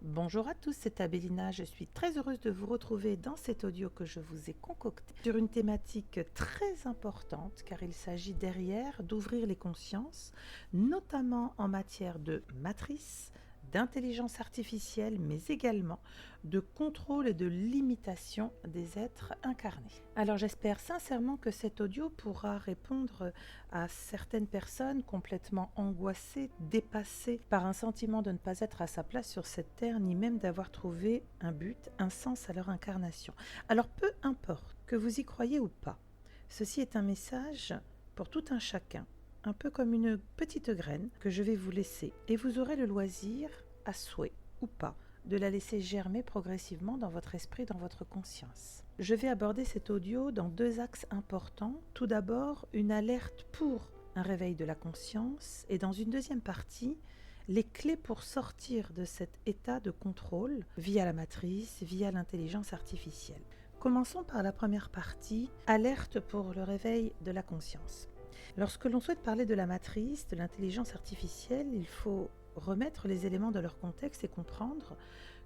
Bonjour à tous, c'est Abélina. Je suis très heureuse de vous retrouver dans cet audio que je vous ai concocté sur une thématique très importante car il s'agit derrière d'ouvrir les consciences, notamment en matière de matrice, d'intelligence artificielle, mais également de contrôle et de limitation des êtres incarnés. Alors j'espère sincèrement que cet audio pourra répondre à certaines personnes complètement angoissées, dépassées par un sentiment de ne pas être à sa place sur cette terre, ni même d'avoir trouvé un but, un sens à leur incarnation. Alors peu importe que vous y croyez ou pas, ceci est un message pour tout un chacun, un peu comme une petite graine que je vais vous laisser, et vous aurez le loisir, à souhait ou pas, de la laisser germer progressivement dans votre esprit, dans votre conscience. Je vais aborder cet audio dans deux axes importants. Tout d'abord, une alerte pour un réveil de la conscience, et dans une deuxième partie, les clés pour sortir de cet état de contrôle via la matrice, via l'intelligence artificielle. Commençons par la première partie, alerte pour le réveil de la conscience. Lorsque l'on souhaite parler de la matrice, de l'intelligence artificielle, il faut remettre les éléments dans leur contexte et comprendre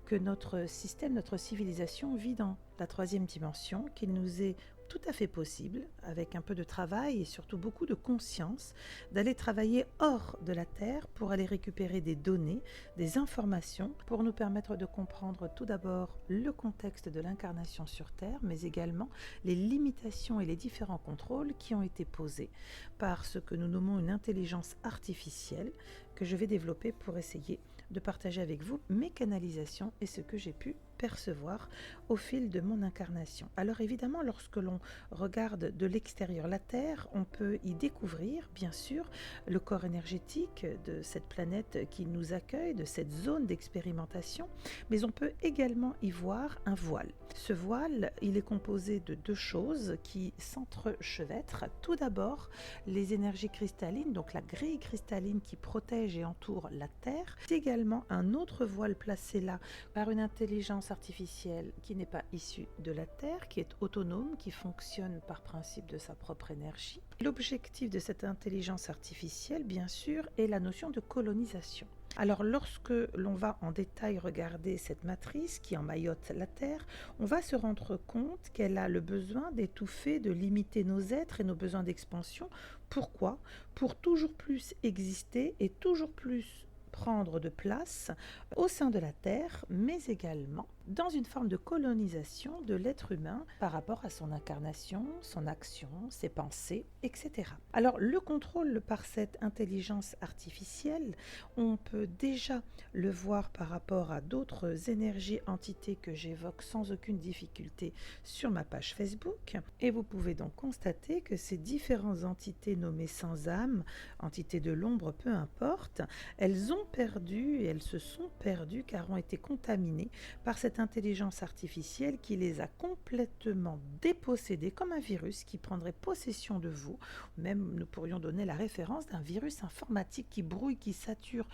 que notre système, notre civilisation vit dans la troisième dimension, qu'il nous est tout à fait possible, avec un peu de travail et surtout beaucoup de conscience, d'aller travailler hors de la Terre pour aller récupérer des données, des informations, pour nous permettre de comprendre tout d'abord le contexte de l'incarnation sur Terre, mais également les limitations et les différents contrôles qui ont été posés par ce que nous nommons une intelligence artificielle que je vais développer pour essayer de partager avec vous mes canalisations et ce que j'ai pu percevoir au fil de mon incarnation. Alors évidemment, lorsque l'on regarde de l'extérieur la Terre, on peut y découvrir, bien sûr, le corps énergétique de cette planète qui nous accueille, de cette zone d'expérimentation, mais on peut également y voir un voile. Ce voile, il est composé de deux choses qui s'entrechevêtrent. Tout d'abord, les énergies cristallines, donc la grille cristalline qui protège et entoure la Terre. C'est également un autre voile placé là par une intelligence artificielle qui n'est pas issue de la Terre, qui est autonome, qui fonctionne par principe de sa propre énergie. L'objectif de cette intelligence artificielle, bien sûr, est la notion de colonisation. Alors lorsque l'on va en détail regarder cette matrice qui emmaillote la Terre, on va se rendre compte qu'elle a le besoin d'étouffer, de limiter nos êtres et nos besoins d'expansion. Pourquoi ? Pour toujours plus exister et toujours plus prendre de place au sein de la Terre, mais également dans une forme de colonisation de l'être humain par rapport à son incarnation, son action, ses pensées, etc. Alors le contrôle par cette intelligence artificielle, on peut déjà le voir par rapport à d'autres énergies, entités que j'évoque sans aucune difficulté sur ma page Facebook, et vous pouvez donc constater que ces différentes entités nommées sans âme, entités de l'ombre, peu importe, elles ont perdu et elles se sont perdues car ont été contaminées par cette intelligence artificielle qui les a complètement dépossédées comme un virus qui prendrait possession de vous. Même nous pourrions donner la référence d'un virus informatique qui brouille, qui sature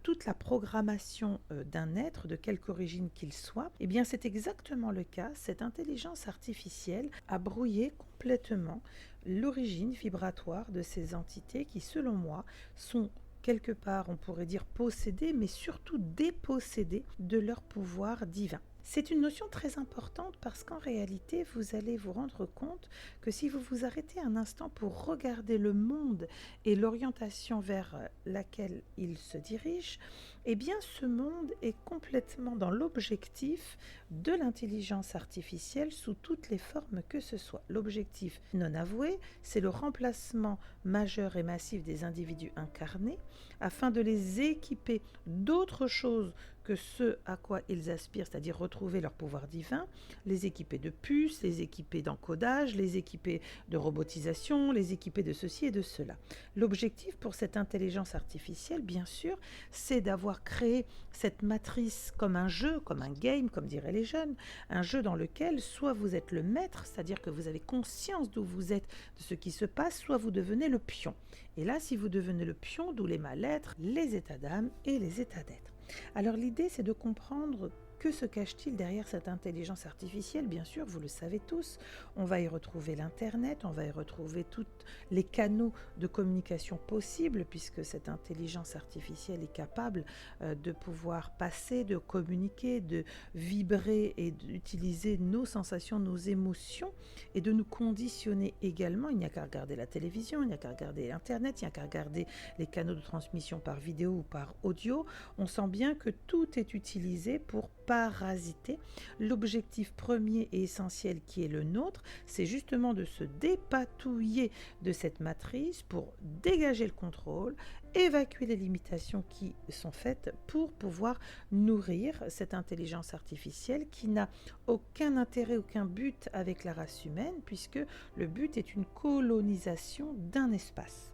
toute la programmation d'un être, de quelque origine qu'il soit. Eh bien c'est exactement le cas. Cette intelligence artificielle a brouillé complètement l'origine vibratoire de ces entités qui, selon moi, sont quelque part, on pourrait dire possédés, mais surtout dépossédés de leur pouvoir divin. C'est une notion très importante parce qu'en réalité, vous allez vous rendre compte que si vous vous arrêtez un instant pour regarder le monde et l'orientation vers laquelle il se dirige, eh bien ce monde est complètement dans l'objectif de l'intelligence artificielle sous toutes les formes que ce soit. L'objectif non avoué, c'est le remplacement majeur et massif des individus incarnés afin de les équiper d'autres choses que ce à quoi ils aspirent, c'est-à-dire retrouver leur pouvoir divin, les équiper de puces, les équiper d'encodage, les équiper de robotisation, les équiper de ceci et de cela. L'objectif pour cette intelligence artificielle, bien sûr, c'est d'avoir créé cette matrice comme un jeu, comme un game, comme diraient les jeunes, un jeu dans lequel soit vous êtes le maître, c'est-à-dire que vous avez conscience d'où vous êtes, de ce qui se passe, soit vous devenez le pion. Et là, si vous devenez le pion, d'où les mal-être, les états d'âme et les états d'être. Alors l'idée, c'est de comprendre Que se cache-t-il derrière cette intelligence artificielle? Bien sûr, vous le savez tous, on va y retrouver l'Internet, on va y retrouver tous les canaux de communication possibles, puisque cette intelligence artificielle est capable de pouvoir passer, de communiquer, de vibrer et d'utiliser nos sensations, nos émotions, et de nous conditionner également. Il n'y a qu'à regarder la télévision, il n'y a qu'à regarder Internet, il n'y a qu'à regarder les canaux de transmission par vidéo ou par audio. On sent bien que tout est utilisé pour parasiter. L'objectif premier et essentiel qui est le nôtre, c'est justement de se dépatouiller de cette matrice pour dégager le contrôle, évacuer les limitations qui sont faites pour pouvoir nourrir cette intelligence artificielle qui n'a aucun intérêt, aucun but avec la race humaine, puisque le but est une colonisation d'un espace.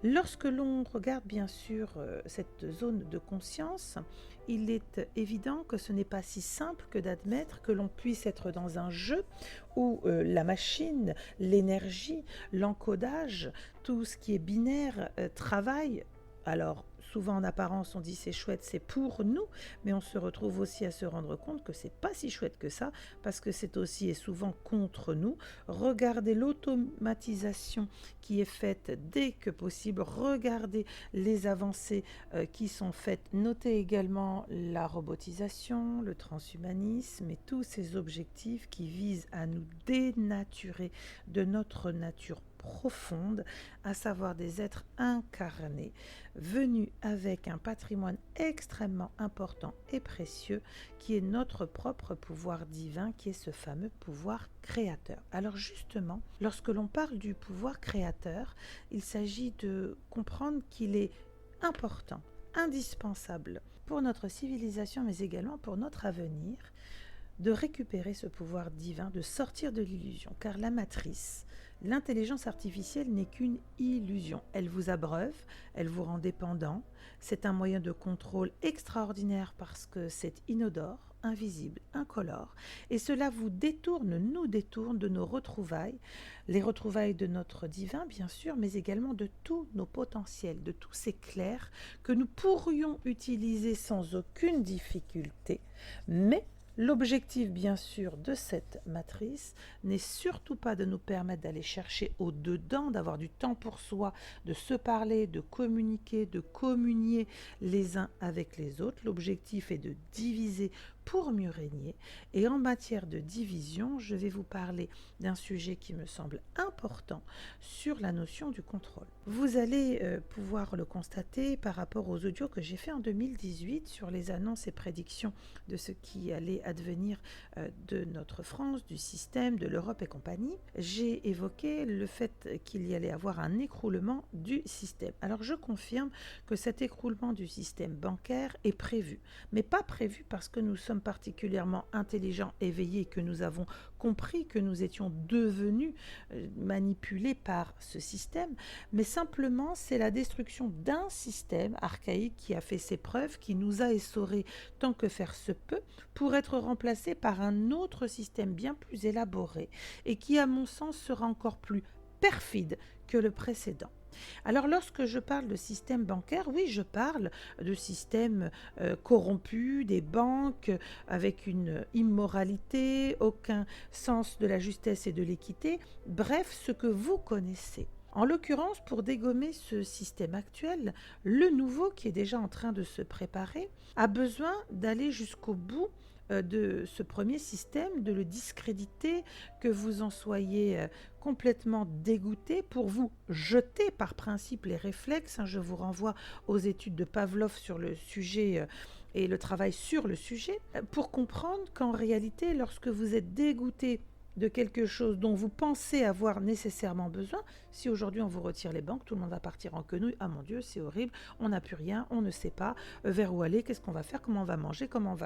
Lorsque l'on regarde bien sûr cette zone de conscience, il est évident que ce n'est pas si simple que d'admettre que l'on puisse être dans un jeu où la machine, l'énergie, l'encodage, tout ce qui est binaire travaille. Alors, souvent en apparence, on dit c'est chouette, c'est pour nous, mais on se retrouve aussi à se rendre compte que c'est pas si chouette que ça, parce que c'est aussi et souvent contre nous. Regardez l'automatisation qui est faite dès que possible, regardez les avancées qui sont faites, notez également la robotisation, le transhumanisme et tous ces objectifs qui visent à nous dénaturer de notre nature profonde, à savoir des êtres incarnés, venus avec un patrimoine extrêmement important et précieux, qui est notre propre pouvoir divin, qui est ce fameux pouvoir créateur. Alors justement, lorsque l'on parle du pouvoir créateur, il s'agit de comprendre qu'il est important, indispensable pour notre civilisation, mais également pour notre avenir, de récupérer ce pouvoir divin, de sortir de l'illusion, car la matrice, l'intelligence artificielle n'est qu'une illusion. Elle vous abreuve, elle vous rend dépendant. C'est un moyen de contrôle extraordinaire parce que c'est inodore, invisible, incolore. Et cela vous détourne, nous détourne de nos retrouvailles, les retrouvailles de notre divin, bien sûr, mais également de tous nos potentiels, de tous ces clairs que nous pourrions utiliser sans aucune difficulté, mais l'objectif, bien sûr, de cette matrice n'est surtout pas de nous permettre d'aller chercher au-dedans, d'avoir du temps pour soi, de se parler, de communiquer, de communier les uns avec les autres. L'objectif est de diviser pour mieux régner. Et en matière de division, je vais vous parler d'un sujet qui me semble important sur la notion du contrôle. Vous allez pouvoir le constater par rapport aux audios que j'ai fait en 2018 sur les annonces et prédictions de ce qui allait advenir de notre France, du système, de l'Europe et compagnie. J'ai évoqué le fait qu'il y allait avoir un écroulement du système. Alors je confirme que cet écroulement du système bancaire est prévu, mais pas prévu parce que nous sommes particulièrement intelligents, éveillés, que nous avons compris que nous étions devenus manipulés par ce système, mais simplement c'est la destruction d'un système archaïque qui a fait ses preuves, qui nous a essorés tant que faire se peut, pour être remplacé par un autre système bien plus élaboré et qui, à mon sens, sera encore plus perfide que le précédent. Alors lorsque je parle de système bancaire, oui, je parle de système corrompu, des banques avec une immoralité, aucun sens de la justesse et de l'équité, bref, ce que vous connaissez. En l'occurrence, pour dégommer ce système actuel, le nouveau qui est déjà en train de se préparer a besoin d'aller jusqu'au bout de ce premier système, de le discréditer, que vous en soyez complètement dégoûté, pour vous jeter par principe les réflexes. Je vous renvoie aux études de Pavlov sur le sujet et le travail sur le sujet, pour comprendre qu'en réalité, lorsque vous êtes dégoûté de quelque chose dont vous pensez avoir nécessairement besoin, si aujourd'hui on vous retire les banques, tout le monde va partir en quenouille. Ah mon Dieu, c'est horrible, on n'a plus rien, on ne sait pas vers où aller, qu'est-ce qu'on va faire, comment on va manger, comment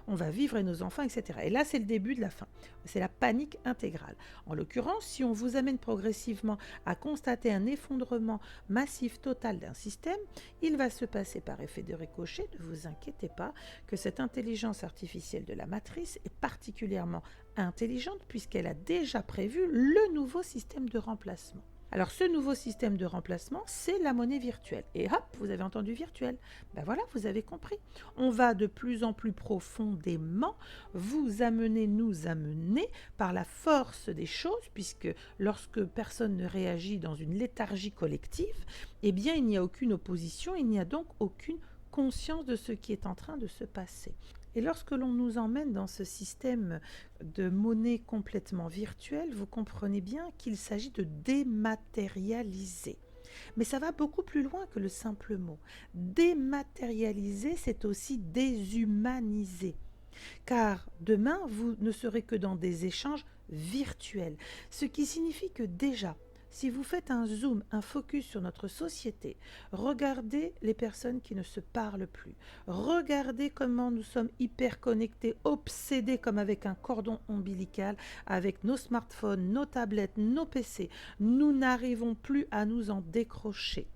on va vivre et nos enfants, etc. Et là, c'est le début de la fin. C'est la panique intégrale. En l'occurrence, si on vous amène progressivement à constater un effondrement massif total d'un système, il va se passer par effet de ricochet, ne vous inquiétez pas, que cette intelligence artificielle de la matrice est particulièrement intelligente puisqu'elle a déjà prévu le nouveau système de remplacement. Alors ce nouveau système de remplacement, c'est la monnaie virtuelle. Et hop, vous avez entendu virtuel. Ben voilà, vous avez compris. On va de plus en plus profondément vous amener, nous amener par la force des choses, puisque lorsque personne ne réagit dans une léthargie collective, eh bien il n'y a aucune opposition, il n'y a donc aucune conscience de ce qui est en train de se passer. Et lorsque l'on nous emmène dans ce système de monnaie complètement virtuelle, vous comprenez bien qu'il s'agit de dématérialiser. Mais ça va beaucoup plus loin que le simple mot. Dématérialiser, c'est aussi déshumaniser. Car demain, vous ne serez que dans des échanges virtuels. Ce qui signifie que déjà, si vous faites un zoom, un focus sur notre société, regardez les personnes qui ne se parlent plus. Regardez comment nous sommes hyper connectés, obsédés comme avec un cordon ombilical, avec nos smartphones, nos tablettes, nos PC. Nous n'arrivons plus à nous en décrocher.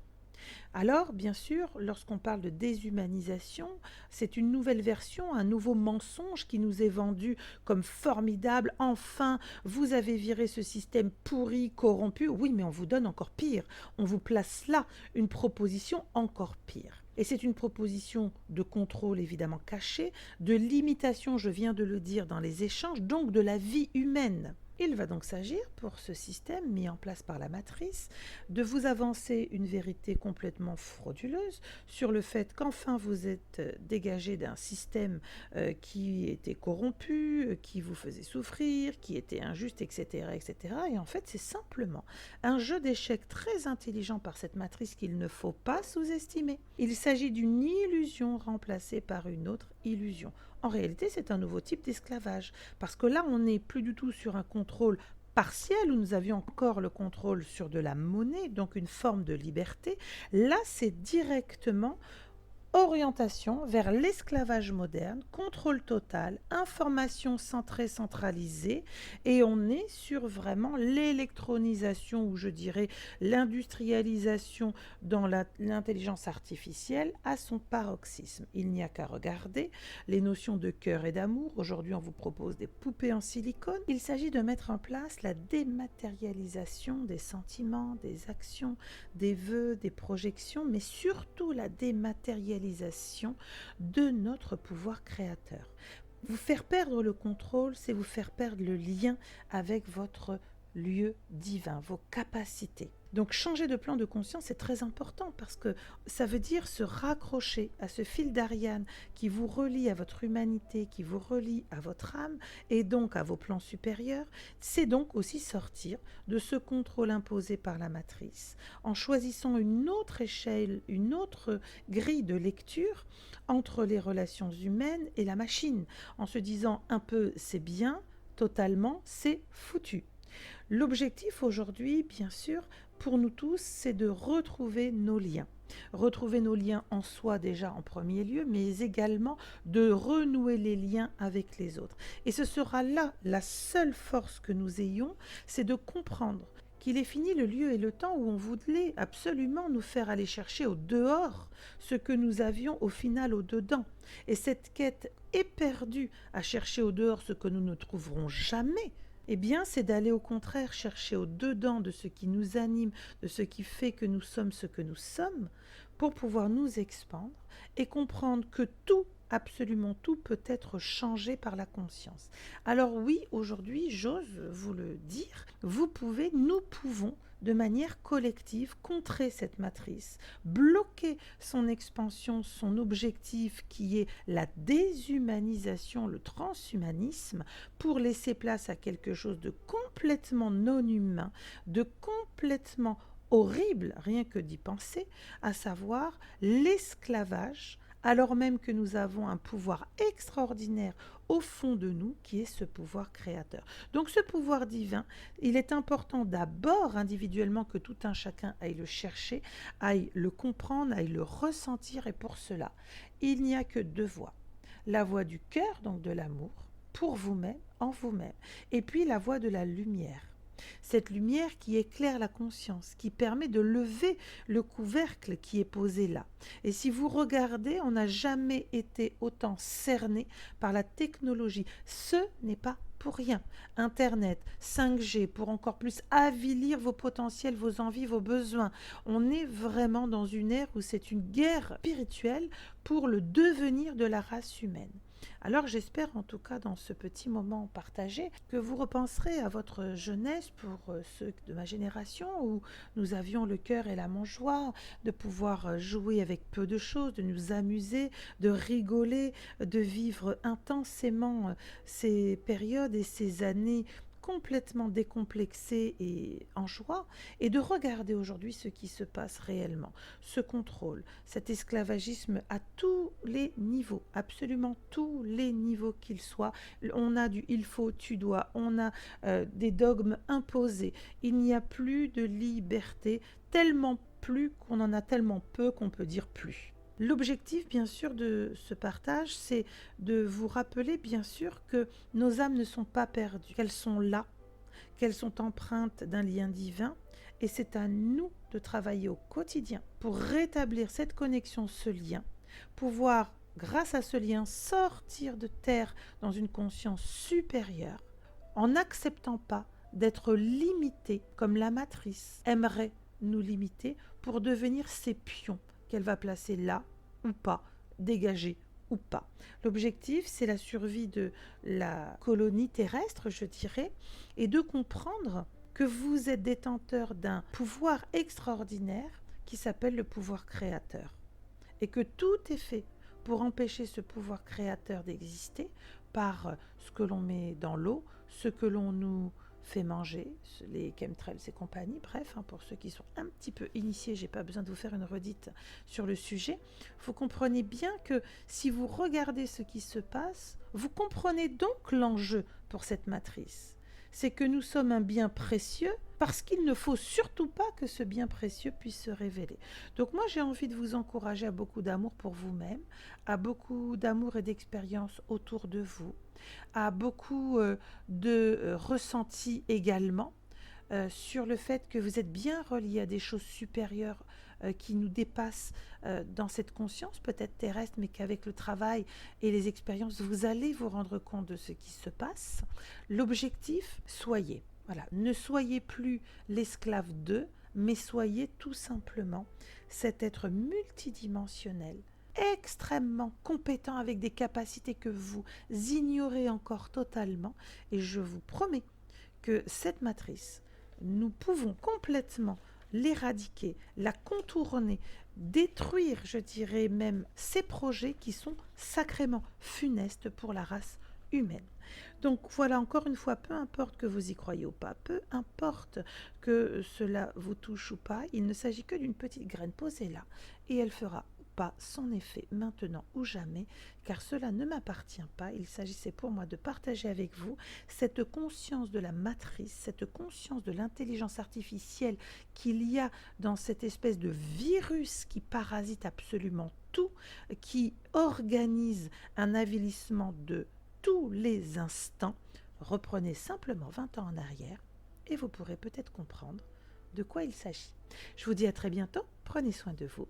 Alors, bien sûr, lorsqu'on parle de déshumanisation, c'est une nouvelle version, un nouveau mensonge qui nous est vendu comme formidable. Enfin, vous avez viré ce système pourri, corrompu. Oui, mais on vous donne encore pire. On vous place là une proposition encore pire. Et c'est une proposition de contrôle évidemment caché, de limitation, je viens de le dire, dans les échanges, donc de la vie humaine. Il va donc s'agir, pour ce système mis en place par la matrice, de vous avancer une vérité complètement frauduleuse sur le fait qu'enfin vous êtes dégagé d'un système qui était corrompu, qui vous faisait souffrir, qui était injuste, etc., etc. Et en fait, c'est simplement un jeu d'échecs très intelligent par cette matrice qu'il ne faut pas sous-estimer. Il s'agit d'une illusion remplacée par une autre illusion. En réalité, c'est un nouveau type d'esclavage, parce que là, on n'est plus du tout sur un contrôle partiel où nous avions encore le contrôle sur de la monnaie, donc une forme de liberté. Là, c'est directement orientation vers l'esclavage moderne, contrôle total, information centrée, centralisée, et on est sur vraiment l'électronisation, ou je dirais l'industrialisation dans l'intelligence artificielle à son paroxysme. Il n'y a qu'à regarder les notions de cœur et d'amour. Aujourd'hui, on vous propose des poupées en silicone. Il s'agit de mettre en place la dématérialisation des sentiments, des actions, des vœux, des projections, mais surtout la dématérialisation de notre pouvoir créateur. Vous faire perdre le contrôle, c'est vous faire perdre le lien avec votre lieu divin, vos capacités. Donc changer de plan de conscience, c'est très important parce que ça veut dire se raccrocher à ce fil d'Ariane qui vous relie à votre humanité, qui vous relie à votre âme et donc à vos plans supérieurs. C'est donc aussi sortir de ce contrôle imposé par la matrice en choisissant une autre échelle, une autre grille de lecture entre les relations humaines et la machine, en se disant un peu c'est bien, totalement c'est foutu. L'objectif aujourd'hui, bien sûr, pour nous tous, c'est de retrouver nos liens. Retrouver nos liens en soi déjà en premier lieu, mais également de renouer les liens avec les autres. Et ce sera là la seule force que nous ayons, c'est de comprendre qu'il est fini le lieu et le temps où on voulait absolument nous faire aller chercher au dehors ce que nous avions au final au dedans. Et cette quête éperdue à chercher au dehors ce que nous ne trouverons jamais, eh bien, c'est d'aller au contraire chercher au-dedans de ce qui nous anime, de ce qui fait que nous sommes ce que nous sommes, pour pouvoir nous expandre et comprendre que tout, absolument tout, peut être changé par la conscience. Alors oui, aujourd'hui, j'ose vous le dire, vous pouvez, nous pouvons, de manière collective, contrer cette matrice, bloquer son expansion, son objectif qui est la déshumanisation, le transhumanisme, pour laisser place à quelque chose de complètement non humain, de complètement horrible, rien que d'y penser, à savoir l'esclavage, alors même que nous avons un pouvoir extraordinaire au fond de nous, qui est ce pouvoir créateur. Donc ce pouvoir divin, il est important d'abord individuellement que tout un chacun aille le chercher, aille le comprendre, aille le ressentir, et pour cela, il n'y a que deux voies. La voie du cœur, donc de l'amour, pour vous-même, en vous-même, et puis la voie de la lumière. Cette lumière qui éclaire la conscience, qui permet de lever le couvercle qui est posé là. Et si vous regardez, on n'a jamais été autant cerné par la technologie. Ce n'est pas pour rien. Internet, 5G, pour encore plus avilir vos potentiels, vos envies, vos besoins. On est vraiment dans une ère où c'est une guerre spirituelle pour le devenir de la race humaine. Alors j'espère en tout cas dans ce petit moment partagé que vous repenserez à votre jeunesse pour ceux de ma génération où nous avions le cœur et la mangeoire de pouvoir jouer avec peu de choses, de nous amuser, de rigoler, de vivre intensément ces périodes et ces années complètement décomplexées et en joie, et de regarder aujourd'hui ce qui se passe réellement, ce contrôle, cet esclavagisme à tous les niveaux, absolument tous les niveaux qu'ils soient. On a du il faut, tu dois, on a des dogmes imposés, il n'y a plus de liberté, tellement plus qu'on en a tellement peu qu'on peut dire plus. L'objectif, bien sûr, de ce partage, c'est de vous rappeler, bien sûr, que nos âmes ne sont pas perdues, qu'elles sont là, qu'elles sont empreintes d'un lien divin, et c'est à nous de travailler au quotidien pour rétablir cette connexion, ce lien, pouvoir, grâce à ce lien, sortir de terre dans une conscience supérieure, en n'acceptant pas d'être limité comme la matrice aimerait nous limiter pour devenir ses pions qu'elle va placer là ou pas, dégager ou pas. L'objectif, c'est la survie de la colonie terrestre, je dirais, et de comprendre que vous êtes détenteur d'un pouvoir extraordinaire qui s'appelle le pouvoir créateur. Et que tout est fait pour empêcher ce pouvoir créateur d'exister par ce que l'on met dans l'eau, ce que l'on nous fait manger, les chemtrails et compagnie, bref, pour ceux qui sont un petit peu initiés, j'ai pas besoin de vous faire une redite sur le sujet. Vous comprenez bien que si vous regardez ce qui se passe, vous comprenez donc l'enjeu pour cette matrice. C'est que nous sommes un bien précieux parce qu'il ne faut surtout pas que ce bien précieux puisse se révéler. Donc moi j'ai envie de vous encourager à beaucoup d'amour pour vous-même, à beaucoup d'amour et d'expérience autour de vous, à beaucoup de ressentis également sur le fait que vous êtes bien reliés à des choses supérieures qui nous dépassent dans cette conscience peut-être terrestre, mais qu'avec le travail et les expériences, vous allez vous rendre compte de ce qui se passe. L'objectif, soyez. Voilà, ne soyez plus l'esclave d'eux, mais soyez tout simplement cet être multidimensionnel, extrêmement compétent avec des capacités que vous ignorez encore totalement. Et je vous promets que cette matrice, nous pouvons complètement l'éradiquer, la contourner, détruire, je dirais même, ces projets qui sont sacrément funestes pour la race humaine. Donc voilà, encore une fois, peu importe que vous y croyez ou pas, peu importe que cela vous touche ou pas, il ne s'agit que d'une petite graine posée là, et elle fera pas son effet maintenant ou jamais, car cela ne m'appartient pas. Il s'agissait pour moi de partager avec vous cette conscience de la matrice, cette conscience de l'intelligence artificielle qu'il y a dans cette espèce de virus qui parasite absolument tout, qui organise un avilissement de tous les instants. Reprenez simplement 20 ans en arrière et vous pourrez peut-être comprendre de quoi il s'agit. Je vous dis à très bientôt, prenez soin de vous.